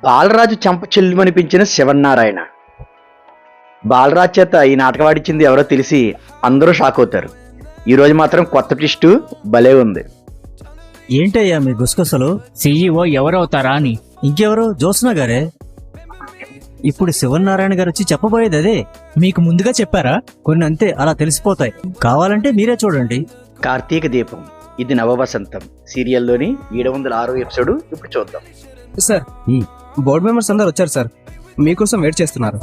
బాలరాజు చెంప చెల్లుమనిపించిన శివన్నారాయణ. బాలరాజ్ చేత ఈ నాటకం ఆడించింది ఎవరో తెలిసి అందరూ షాక్ అవుతారు. ఈరోజు మాత్రం కొత్త ట్విస్టు భలే ఉంది. ఏంటయ్యా మీ గుసగుసలు? సీఈఓ ఎవరవుతారా అని. ఇంకెవరు? జ్యోత్స్న గారే. ఇప్పుడు శివనారాయణ గారు వచ్చి చెప్పబోయేది అదే. మీకు ముందుగా చెప్పారా? కొన్ని అంతే, అలా తెలిసిపోతాయి. కావాలంటే మీరే చూడండి. కార్తీక దీపం, ఇది నవవసంతం సీరియల్లోని 706వ ఎపిసోడ్ ఇప్పుడు చూద్దాం. సార్, బోర్డు మెంబర్స్ అందరు వచ్చారు సార్, మీకోసం వెయిట్ చేస్తున్నారు.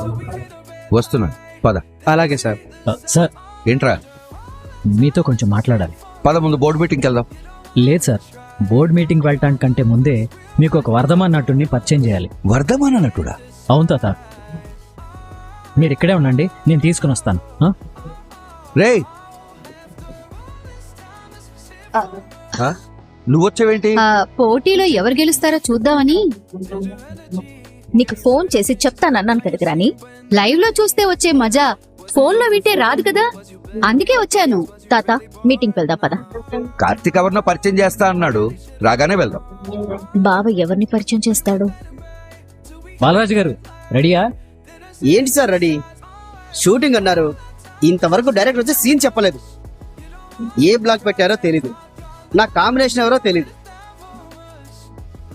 వస్తున్నా, పద. అలాగే సార్. సార్, ఏంట్రా? మీతో కొంచెం మాట్లాడాలి. పద, ముందు బోర్డు మీటింగ్కి వెళ్దాం. లేదు సార్, బోర్డు మీటింగ్ వెళ్ళటానికంటే ముందే మీకు ఒక వర్ధమాన్ నటుడిని పరిచయం చేయాలి. వర్ధమాన నటుడా? అవును తాత, మీరు ఇక్కడే ఉండండి, నేను తీసుకుని వస్తాను. రే, నువ్వు వచ్చావేంటి? పోటీలో ఎవరు గెలుస్తారో చూద్దామని నీకు ఫోన్ చేసి చెప్తానన్నాను కదా రాని. లైవ్ లో చూస్తే వచ్చే మజా ఫోన్ లో వింటే రాదు కదా, అందుకే వచ్చాను. తాత, మీటింగ్ వెళ్దాం పద. కార్తీక్ ఎవరినో పరిచయం చేస్తా అన్నాడు, రాగానే వెళ్దాం. బావ ఎవరిని పరిచయం చేస్తాడు? బాలరాజు గారు రెడీయా? ఏంటి సార్ రెడీ? షూటింగ్ అన్నారు, ఇంతవరకు డైరెక్టర్ వచ్చి సీన్ చెప్పలేదు. ఏ బ్లాక్ పెట్టారో తెలీదు, నా కాంబినేషన్ ఎవరో తెలీదు.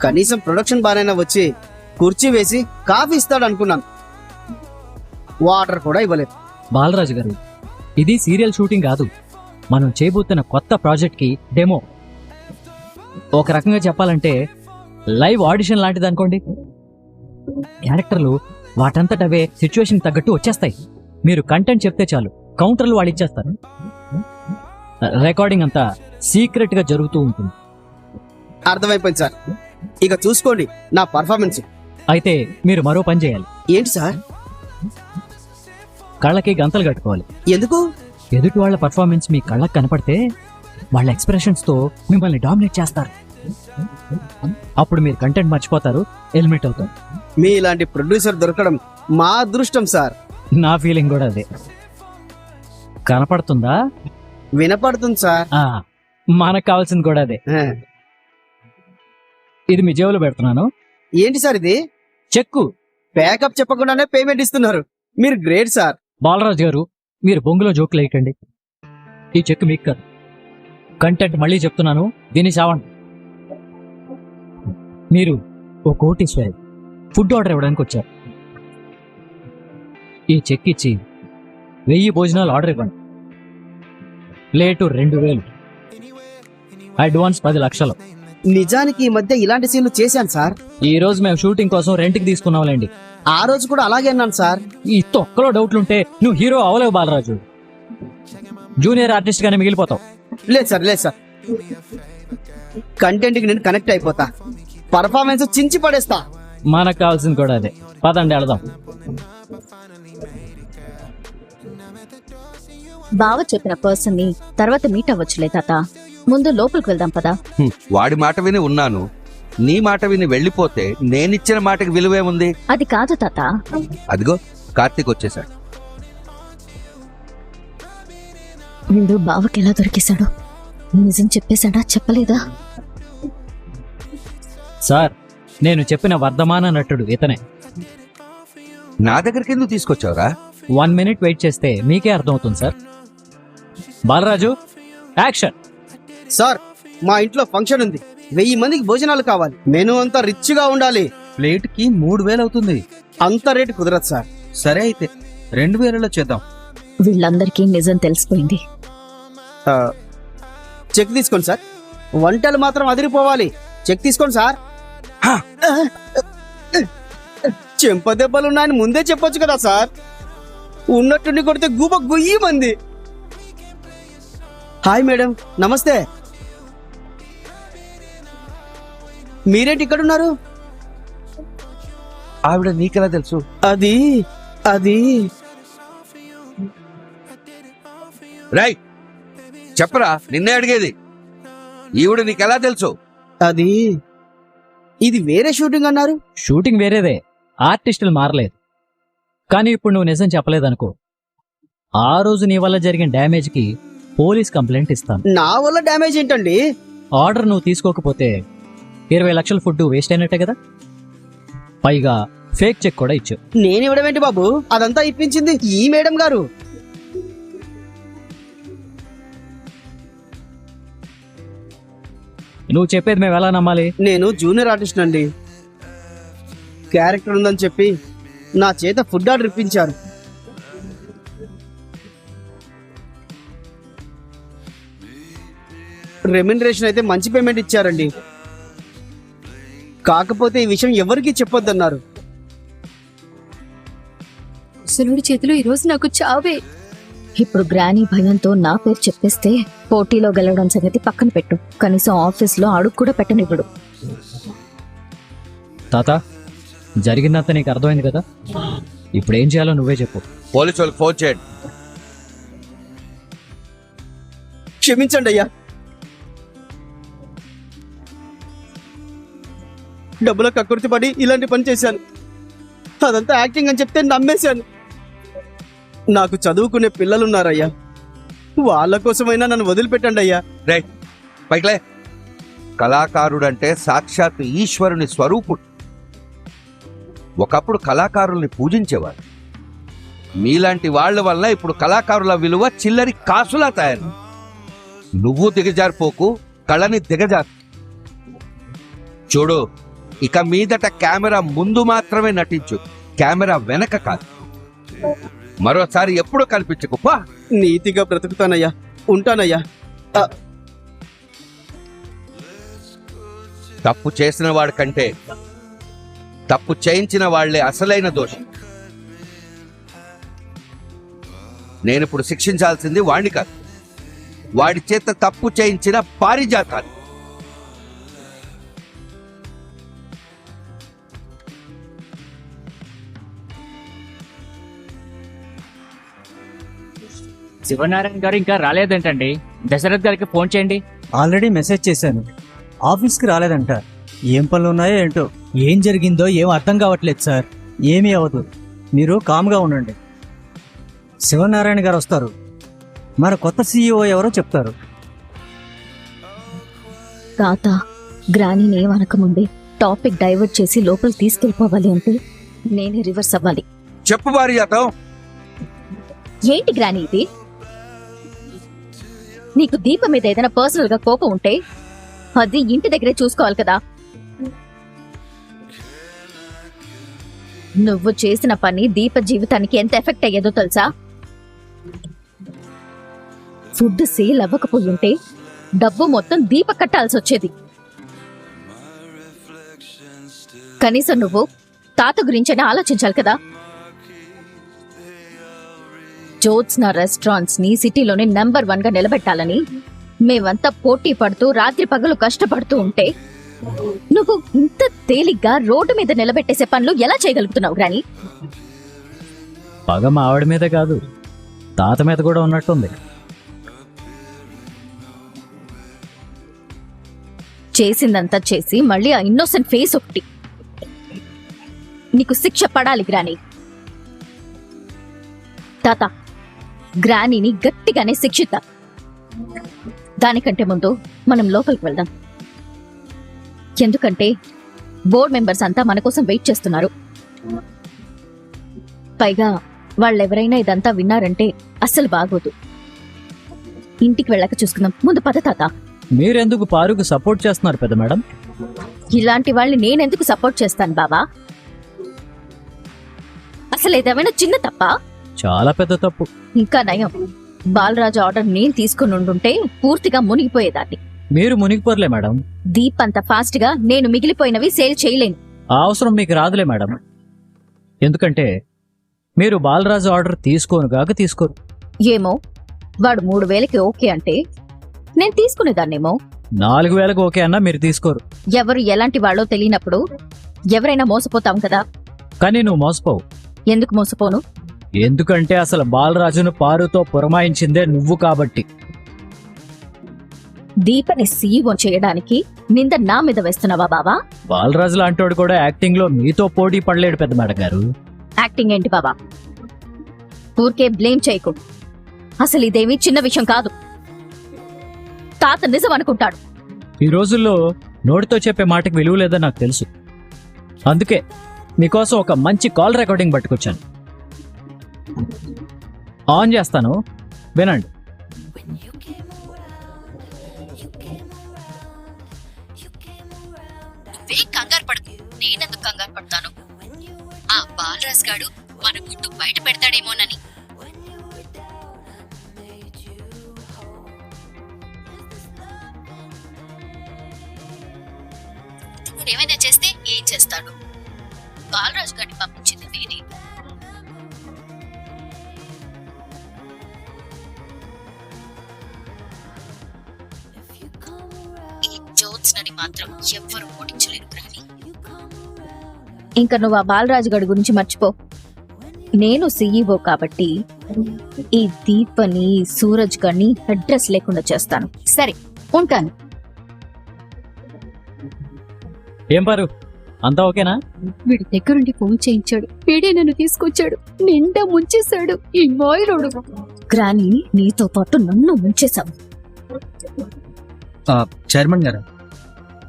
కనీసం ప్రొడక్షన్ బానైనా వచ్చి కుర్చీ వేసి కాఫీ ఇస్తాడు అనుకున్నాను, వాటర్ కూడా ఇవ్వలేదు. బాలరాజు గారు, ఇది సీరియల్ షూటింగ్ కాదు, మనం చేయబోతున్న కొత్త ప్రాజెక్ట్ కి డెమో. ఒక రకంగా చెప్పాలంటే లైవ్ ఆడిషన్ లాంటిది అనుకోండి. క్యారెక్టర్లు వాటంతట అవే సిచ్యువేషన్ తగ్గట్టు వచ్చేస్తాయి. మీరు కంటెంట్ చెప్తే చాలు, కౌంటర్లు వాళ్ళు ఇచ్చేస్తారు. రికార్డింగ్ అంతా సీక్రెట్ గా జరుగుతూ ఉంటుంది. అర్థమైపోయింది సార్, ఇక చూసుకోండి నా పర్ఫార్మెన్స్. అయితే మీరు మరో పని చేయాలి. ఏంటి సార్? కళ్ళకి గంతలు కట్టుకోవాలి. ఎందుకు? ఎదుటి వాళ్ళ పర్ఫార్మెన్స్ మీ కళ్ళకి కనపడితే వాళ్ళ ఎక్స్ప్రెషన్స్ తో మిమ్మల్ని డామినేట్ చేస్తారు. అప్పుడు మీరు కంటెంట్ మర్చిపోతారు, ఎలిమినేట్ అవుతారు. మీ ఇలాంటి ప్రొడ్యూసర్ దొరకడం మా అదృష్టం సార్. నా ఫీలింగ్ కూడా అదే. కనపడుతుందా? వినపడుతుంది సార్. మనకు కావాల్సింది కూడా అదే. ఇది మీ జేబులో పెడుతున్నాను. ఏంటి సార్ ఇది? చెక్కు. ప్యాకప్ చెప్పకుండానే పేమెంట్ ఇస్తున్నారు, మీరు గ్రేట్ సార్. బాలరాజు గారు, మీరు బొంగులో జోకులు వేయకండి. ఈ చెక్ మీకు కాదు. కంటెంట్ మళ్ళీ చెప్తున్నాను, దీన్ని చావండి. మీరు ఓ కోటీశ్వరి ఫుడ్ ఆర్డర్ ఇవ్వడానికి వచ్చారు. ఈ చెక్ ఇచ్చి 1000 భోజనాలు ఆర్డర్ ఇవ్వండి. ప్లేటు 2000, అడ్వాన్స్ 10 లక్షలు. నిజానికి ఈ మధ్య ఇలాంటి సీన్లు చేశాను సార్. ఈ రోజు మేము షూటింగ్ కోసం రెంట్కి తీసుకున్నాంలేండి. ఆ రోజు కూడా అలాగే అన్నాను సార్. ఈ తొక్కలో డౌట్లుంటే నువ్వు హీరో అవలేవు బాలరాజు, జూనియర్ ఆర్టిస్ట్ గానే మిగిలిపోతావు. లేదు సార్, లేదు సార్, కంటెంట్ కి నేను కనెక్ట్ అయిపోతా, పర్ఫార్మెన్స్ చించి పడేస్తా. మనకు కావాల్సింది కూడా అదే. పదండి వెళదాం. బావ చెప్పిన పర్సన్ ని తర్వాత మీట్ అవ్వచ్చులే తాత, ముందు లోపలికి వెళ్దాం పదా. వాడి మాట విని ఉన్నాను, నీ మాట విని వెళ్ళిపోతే నేనిచ్చిన మాటకి విలువేముంది? అది కాదు తాత. అదిగో కార్తీక్ వచ్చేసాడు. వీడు బావకి ఎలా దొరికేశాడు? నిజం చెప్పేశాడా చెప్పలేదా? సార్, నేను చెప్పిన వర్ధమాన నటుడు ఇతనే. నా దగ్గరికి ఎందుకు తీసుకొచ్చావురా? 1 మినిట్ వెయిట్ చేస్తే మీకే అర్థమవుతుంది సార్. బాలరాజు, యాక్షన్. సార్, మా ఇంట్లో ఫంక్షన్ ఉంది, 1000 మందికి భోజనాలు కావాలి, మెనూ అంతా రిచ్ గా ఉండాలి. ప్లేట్ కి 3000 అవుతుంది. అంత రేటు కుదరదు సార్. సరే అయితే 2000లో చేద్దాం. వీళ్ళందరికీ నిజం తెలిసిపోయింది. చెక్ తీసుకోండి సార్, వంటలు మాత్రం అదిరిపోవాలి. చెక్ తీసుకోండి సార్. చెంప దెబ్బలున్నాయని ముందే చెప్పొచ్చు కదా సార్. ఉన్నట్టుండి కొడితే గూబ గుయ్యి మంది. హాయ్ మేడం, నమస్తే. మీరేంటి ఇక్కడ ఉన్నారు? ఆవిడ నీకెలా తెలుసు? అది అది రై చెప్పరా, నిన్నే అడిగేది. ఈవిడ నీకెలా తెలుసు? అది ఇది వేరే షూటింగ్ అన్నారు. షూటింగ్ వేరేదే, ఆర్టిస్టులు మారలేదు. కానీ ఇప్పుడు నువ్వు నిజం చెప్పలేదనుకో, ఆ రోజు నీ వల్ల జరిగిన డ్యామేజ్ కి పోలీస్ కంప్లైంట్ ఇస్తాను. నా వల్ల డ్యామేజ్ ఏంటండి? ఆర్డర్ నువ్వు తీసుకోకపోతే 20 లక్షల ఫుడ్ వేస్ట్ అయినట్టే కదా. పైగా ఫేక్ చెక్ కూడా ఇచ్చావు. నేను ఇవ్వడమేంటి బాబు, అదంతా ఇప్పించింది ఈ మేడం గారు. నువ్వు చెప్పేది మేము ఎలా నమ్మాలి? నేను జూనియర్ ఆర్టిస్ట్ అండి. క్యారెక్టర్ ఉందని చెప్పి నా చేత ఫుడ్ ఆర్డర్ ఇప్పించారు. రెమ్యునరేషన్ అయితే మంచి పేమెంట్ ఇచ్చారండి. కాకపోతే ఈ విషయం ఎవరికీ చెప్పొద్దన్నారు. సులుడి చేతిలో ఈరోజు నాకు చావే. ఇప్పుడు గ్రానీ భయంతో నా పేరు చెప్పేస్తే పోటీలో గెలవడం సంగతి పక్కన పెట్టు, కనీసం ఆఫీస్లో అడుగు కూడా పెట్టనివ్వడు. తాత, జరిగిందంతా నీకు అర్థమైంది కదా, ఇప్పుడు ఏం చేయాలో నువ్వే చెప్పు. పోలీసు వాళ్ళకి ఫోన్ చేయండి. క్షమించండి అయ్యా, డబ్బుల కక్కుర్తి పడి ఇలాంటి పని చేశాను. అదంతా యాక్టింగ్ అని చెప్తే నమ్మేశాను. నాకు చదువుకునే పిల్లలున్నారయ్యా, వాళ్ళ కోసమైనా నన్ను వదిలిపెట్టండి అయ్యా. రే పైకిలే. కళాకారుడంటే సాక్షాత్ ఈశ్వరుని స్వరూపుడు. ఒకప్పుడు కళాకారుల్ని పూజించేవారు. మీలాంటి వాళ్ళ వల్ల ఇప్పుడు కళాకారుల విలువ చిల్లరి కాసులా తయారు. నువ్వు దిగజారిపోకు, కళని దిగజారు. చూడు, ఇక మీదట కెమెరా ముందు మాత్రమే నటించు, కెమెరా వెనక కాదు. మరోసారి ఎప్పుడు కనిపించకు. పా. నీతిగా బ్రతుకుతానయ్యా, ఉంటానయ్యా. తప్పు చేసిన వాడి కంటే తప్పు చేయించిన వాళ్లే అసలైన దోషి. నేనిప్పుడు శిక్షించాల్సింది వాణ్ణి కాదు, వాడి చేత తప్పు చేయించిన పారిజాతాన్ని. శివనారాయణ గారు ఇంకా రాలేదంటండి. దశరథ్ గారికి ఫోన్ చేయండి. ఆల్రెడీ మెసేజ్ చేశాను, ఆఫీస్కి రాలేదంట. ఏం పనులు ఉన్నాయో ఏంటో. ఏం జరిగిందో ఏం అర్థం కావట్లేదు సార్. ఏమీ అవ్వదు, మీరు కామ్గా ఉండండి. శివనారాయణ గారు వస్తారు, మన కొత్త సీఈఓ ఎవరో చెప్తారు. తాత, గ్రానీని ఏమనకముందే టాపిక్ డైవర్ట్ చేసి లోపల తీసుకెళ్ళిపోవాలి అంటే నేనే రివర్స్ అవ్వాలి. చెప్పు పారిజాతం. ఏంటి గ్రానీ ఇది? నీకు దీప మీద ఏదైనా పర్సనల్ గా కోపం ఉంటే అది ఇంటి దగ్గరే చూసుకోవాలి కదా. నువ్వు చేసిన పని దీప జీవితానికి ఎంత ఎఫెక్ట్ అయ్యేదో తెలుసా? ఫుడ్ సేల్ అవ్వకపోయి ఉంటే డబ్బు మొత్తం దీప కట్టాల్సి వచ్చేది. కనీసం నువ్వు తాత గురించైనా ఆలోచించాలి కదా. జ్యోత్స్న రెస్టారెంట్స్ ని సిటీలోనే నెంబర్ 1 గా నిలబెట్టాలని మేమంతా పోటీ పడుతూ రాత్రి పగలు కష్టపడుతూ ఉంటే నువ్వు ఇంత తేలిగ్గా రోడ్డు మీద నిలబెట్టేసే పనులు ఎలా చేయగలుగుతున్నావు గ్రాని? పగ మా ఆవిడ మీదే కాదు, తాత మీద కూడా ఉన్నట్టుంది. చేసిందంతా చేసి మళ్ళీ ఆ ఇన్నోసెంట్ ఫేస్ ఒకటి. నీకు శిక్ష పడాలి గ్రాని. తాత, గ్రానీని గట్టిగానే శిక్షిద్దాం. దానికంటే ముందు మనం లోపలికి వెళ్దాం. ఎందుకంటే బోర్డ్ మెంబర్స్ అంతా మన కోసం వెయిట్ చేస్తున్నారు. పైగా వాళ్ళెవరైనా ఇదంతా విన్నారంటే అస్సలు బాగోదు. ఇంటికి వెళ్ళాక చూసుకుందాం. ముందు పద తాత. మీరెందుకు పారుకు సపోర్ట్ చేస్తున్నారు పెద్ద మేడం? ఇలాంటి వాళ్ళని నేనెందుకు సపోర్ట్ చేస్తాను బావా? అసలు ఏదేమైనా చిన్న తప్ప? చాలా పెద్ద తప్పు. ఇంకా నయం, బాలరాజు ఆర్డర్ నేను తీసుకుని ఉండుంటే పూర్తిగా మునిగిపోయేదాన్ని. మీరు మునిగిపోర్లే మేడం. దీప్ అంత ఫాస్ట్ గా నేను మిగిలిపోయినవి సేల్ చేయలేను. ఆ అవసరం మీకు రాదులే మేడం. ఎందుకంటే మీరు బాలరాజు ఆర్డర్ తీసుకోరు. ఏమో, వాడు 3000కి ఓకే అంటే నేను తీసుకునేదాన్నేమో. 4000కి ఓకే అన్నా మీరు తీసుకోరు. ఎవరు ఎలాంటి వాళ్ళో తెలియనప్పుడు ఎవరైనా మోసపోతాం కదా. కానీ నువ్వు మోసపోవు. ఎందుకు మోసపోను? ఎందుకంటే అసలు బాలరాజును పారుతో పురమాయించిందే నువ్వు కాబట్టి. దీపని సీఈఓ చేయడానికి నింద నా మీద వేస్తున్నావా బావా? బాలరాజు లాంటోడు కూడా యాక్టింగ్ లో మీతో పోటీ పడలేడు పెద్ద మేడం గారు. యాక్టింగ్ ఏంటి బావా? ఊరికే బ్లేమ్ చేయకు. అసలు ఇదేమీ చిన్న విషయం కాదు. తాత నిజం అనుకుంటాడు. ఈ రోజుల్లో నోటితో చెప్పే మాటకి విలువ లేదని నాకు తెలుసు. అందుకే మీకోసం ఒక మంచి కాల్ రికార్డింగ్ పట్టుకొచ్చాను. ఆన్ చేస్తాను, వినండి. కంగారు పడకు, నేనెందుకు కంగారు పడతాను? ఆ బాలరాజ్ గాడు మన గుట్టు బయట పెడతాడేమోనని. ఏమైనా చేస్తే ఏం చేస్తాడు? బాలరాజ్ గారిని పంపించింది నేనే. ఈ జోత్స్నని మాత్రం ఎవ్వరూ ఓడించలేరు రాణి. ఇంకా నువ్వు ఆ బాలరాజు గడి గురించి మర్చిపో. నేను సీఈఓ కాబట్టి ఈ దీపని సూరజ్ గడిని అడ్రస్ లేకుండా చేస్తాను. సరే, ఉంటాను. ఏం పారు, అంతా ఓకేనా? వీడి దగ్గరుండి ఫోన్ చేయించాడు, వీడే నన్ను తీసుకొచ్చాడు, నిండా ముంచేశాడు ఈ మాయరోడు. గ్రాని, నీతో పాటు నన్ను ముంచేశావు. చైర్మన్ గారు,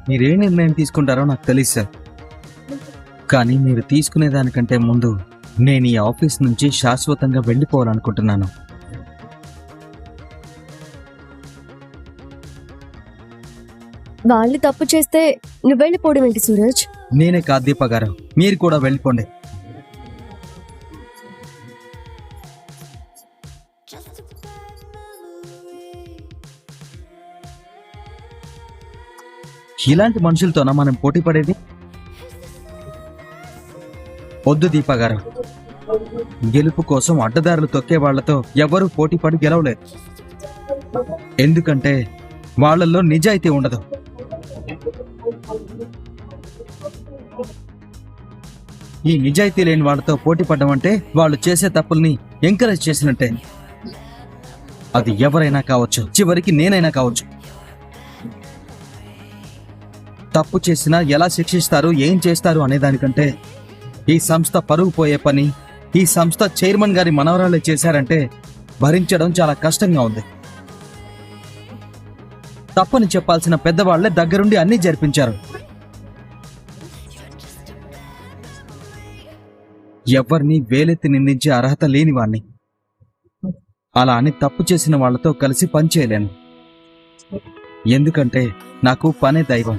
మీరే నిర్ణయం తీసుకుంటారో నాకు తెలియదు సార్. కానీ మీరు తీసుకునే దానికంటే ముందు నేను ఈ ఆఫీస్ నుంచి శాశ్వతంగా వెళ్ళిపోవాలనుకుంటున్నాను. వాళ్ళు తప్పు చేస్తే నువ్వు వెళ్ళిపోవడం ఏంటి సూరజ్? నేనే కాదు దీప గారు, మీరు కూడా వెళ్ళిపోండి. ఇలాంటి మనుషులతోనా మనం పోటీ పడేది? వద్దు దీప గారు, గెలుపు కోసం అడ్డదారులు తొక్కే వాళ్లతో ఎవరూ పోటీ పడి గెలవలేరు. ఎందుకంటే వాళ్ళల్లో నిజాయితీ ఉండదు. ఈ నిజాయితీ లేని వాళ్ళతో పోటీ పడ్డం అంటే వాళ్ళు చేసే తప్పుల్ని ఎంకరేజ్ చేసినట్టే. అది ఎవరైనా కావచ్చు, చివరికి నేనైనా కావచ్చు. తప్పు చేసినా ఎలా శిక్షిస్తారు, ఏం చేస్తారు అనేదానికంటే ఈ సంస్థ పరుగు పోయే పని ఈ సంస్థ చైర్మన్ గారి మనవరాలే చేశారంటే భరించడం చాలా కష్టంగా ఉంది. తప్పని చెప్పాల్సిన పెద్దవాళ్లే దగ్గరుండి అన్నీ జరిపించారు. ఎవరిని వేలెత్తి నిందించే అర్హత లేని వాణ్ణి. అలా అని తప్పు చేసిన వాళ్లతో కలిసి పనిచేయలేను. ఎందుకంటే నాకు పనే దైవం.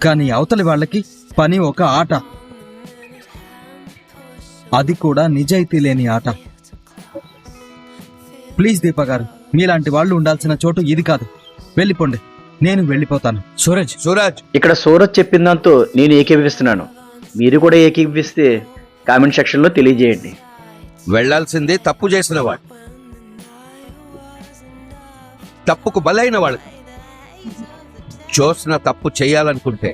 కానీ అవతలి వాళ్ళకి పని ఒక ఆట, అది కూడా నిజాయితీ లేని ఆట. ప్లీజ్ దీప గారు, మీలాంటి వాళ్ళు ఉండాల్సిన చోటు ఇది కాదు. వెళ్ళిపోండి, నేను వెళ్ళిపోతాను. సూరజ్, సూరజ్, ఇక్కడ సూరజ్ చెప్పిన దాంతో నేను ఏకీభవిస్తున్నాను. మీరు కూడా ఏకీభవిస్తే కామెంట్ సెక్షన్లో తెలియజేయండి. వెళ్లాల్సిందే తప్పు చేసిన వాడు, తప్పుకు బలైన వాడు. జోత్స్న తప్పు చేయాలనుకుంటే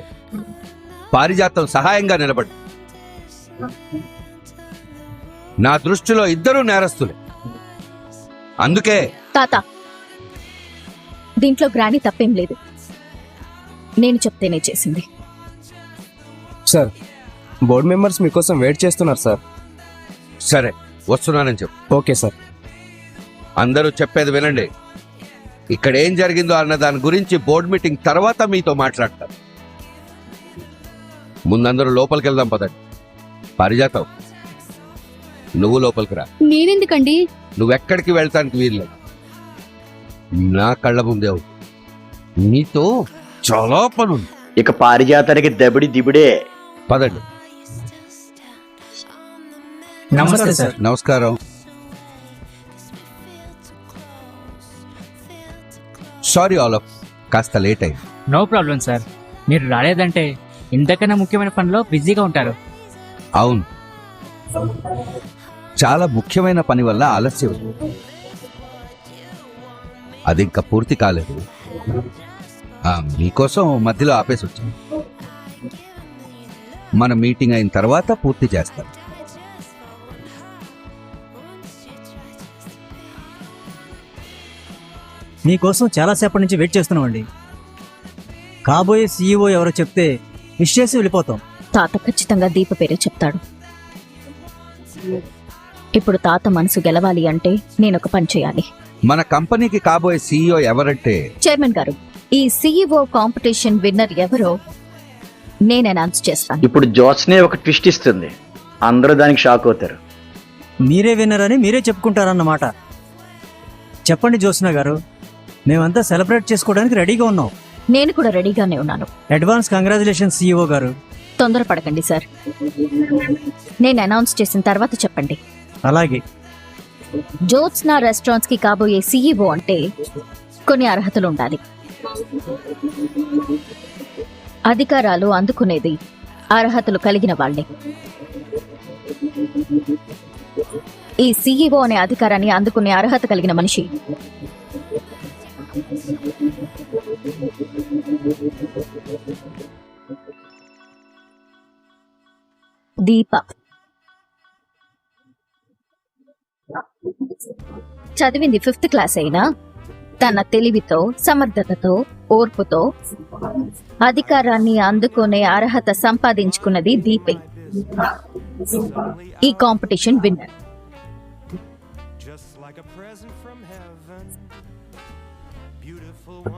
పారిజాతం సహాయంగా నిలబడు. నా దృష్టిలో ఇద్దరూ నేరస్తులే. అందుకే తాత, దీంట్లో గ్రాని తప్పేం లేదు. నేను చెప్తేనే చేసింది. సార్, బోర్డు మెంబర్స్ మీకోసం వెయిట్ చేస్తున్నారు సార్. సరే, వస్తున్నానని చెప్పు. Okay sir. అందరూ చెప్పేది వినండి. ఇక్కడ ఏం జరిగిందో అన్న దాని గురించి బోర్డు మీటింగ్ తర్వాత మీతో మాట్లాడతాను. ముందందరూ లోపలికి వెళ్దాం పదండి. పారిజాతం, నువ్వు లోపలికి రా. నేనెందుకండి? నువ్వెక్కడికి వెళ్తానికి వీల్లేదు. నా కళ్ళ ముందే ఉంది. నీతో చాలా పనుంది. ఇక పారిజాతానికి దబిడి దిబిడే. పదండి. నమస్తే సార్. నమస్కారం. సారీ ఆల్ ఆఫ్, కాస్త లేట్ అయింది. No problem sir. మీరు రాలేదంటే ఇంతకన్నా ముఖ్యమైన పనిలో బిజీగా ఉంటారు. అవును, చాలా ముఖ్యమైన పని వల్ల ఆలస్యం. అది ఇంకా పూర్తి కాలేదు. మీకోసం మధ్యలో ఆపేసి వచ్చాను. మన మీటింగ్ అయిన తర్వాత పూర్తి చేస్తాను. మీకోసం చాలాసేపటి నుంచి వెయిట్ చేస్తున్నామండి. కాబోయే సీఈఓ ఎవరో చెప్తే విష్ చేసి వెళ్ళిపోతాం. తాత ఖచ్చితంగా దీప పేరే చెప్తాడు. ఇప్పుడు తాత మనసు గెలవాలి అంటే నేనొక పని చేయాలి. మన కంపెనీకి కాబోయే సీఈఓ ఎవరంటే, చైర్మన్ గారు, ఈ సీఈఓ కాంపిటీషన్ విన్నర్ ఎవరో నేను అనౌన్స్ చేస్తాను. ఇప్పుడు జోస్నే ఒక ట్విస్ట్ ఇస్తుంది, అందరూ దానికి షాక్ అవుతారు. మీరే విన్నరని మీరే చెప్పుకుంటారన్నమాట. చెప్పండి జ్యోత్స్న గారు, మేమంతా సెలబ్రేట్ చేసుకోవడానికి రెడీగా ఉన్నాం. నేను కూడా రెడీగానే ఉన్నాను. అడ్వాన్స్ కంగ్రాచులేషన్ CEO గారు. తొందరపడకండి సార్, నేను అనౌన్స్ చేసిన తర్వాత చెప్పండి. అలాగే. జ్యోత్స్న రెస్టారెంట్స్ కి కాబోయే CEO అంటే కొన్ని అర్హతలు ఉండాలి. అధికారాలు అందుకునేది అర్హతలు కలిగిన వాళ్ళే. ఈ CEO అనే అధికారాన్ని అందుకునే అర్హత కలిగిన మనిషి దీప. చదివింది 5th క్లాస్ అయినా తన తెలివితో, సమర్థతతో, ఓర్పుతో అధికారాన్ని అందుకునే అర్హత సంపాదించుకున్నది దీపే. ఈ కాంపిటీషన్ విన్నర్.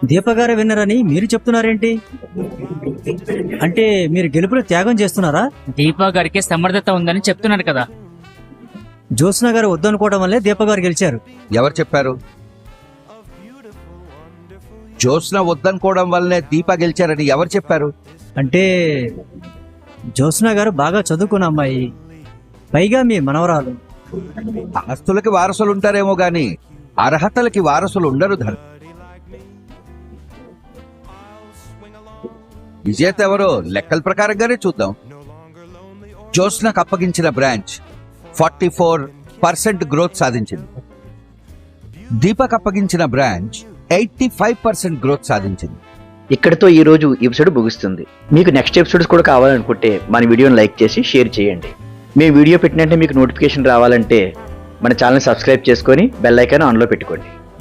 దీప గారే విన్నరని మీరు చెప్తున్నారేంటి? అంటే మీరు గెలుపులో త్యాగం చేస్తున్నారా? దీపా గారికి సమర్థత ఉందని చెప్తున్నారు కదా. జ్యోత్స్న గారు వద్దనుకోవడం వల్లే దీప గారు గెలిచారు. ఎవరు చెప్పారు? జ్యోత్స్న వద్దనుకోవడం వల్లనే దీప గెలిచారని ఎవరు చెప్పారు? అంటే జ్యోత్స్న గారు బాగా చదువుకున్న అమ్మాయి, పైగా మీ మనవరాలు. ఆస్తులకి వారసులు ఉంటారేమో గాని అర్హతలకి వారసులు ఉండరు. ధన్ విజేత ఎవరో లెక్కల ప్రకారంగానే చూద్దాం. జ్యోత్స్నకు అప్పగించిన బ్రాంచ్ 44% గ్రోత్ సాధించింది. దీపక్ అప్పగించిన బ్రాంచ్ 85% గ్రోత్ సాధించింది. ఇక్కడితో ఈ రోజు ఎపిసోడ్ ముగుస్తుంది. మీకు నెక్స్ట్ ఎపిసోడ్స్ కూడా కావాలనుకుంటే మన వీడియోని లైక్ చేసి షేర్ చేయండి. మేము వీడియో పెట్టినంటే మీకు నోటిఫికేషన్ రావాలంటే మన ఛానల్ సబ్స్క్రైబ్ చేసుకొని బెల్ ఐకాన్ ఆన్లో పెట్టుకోండి.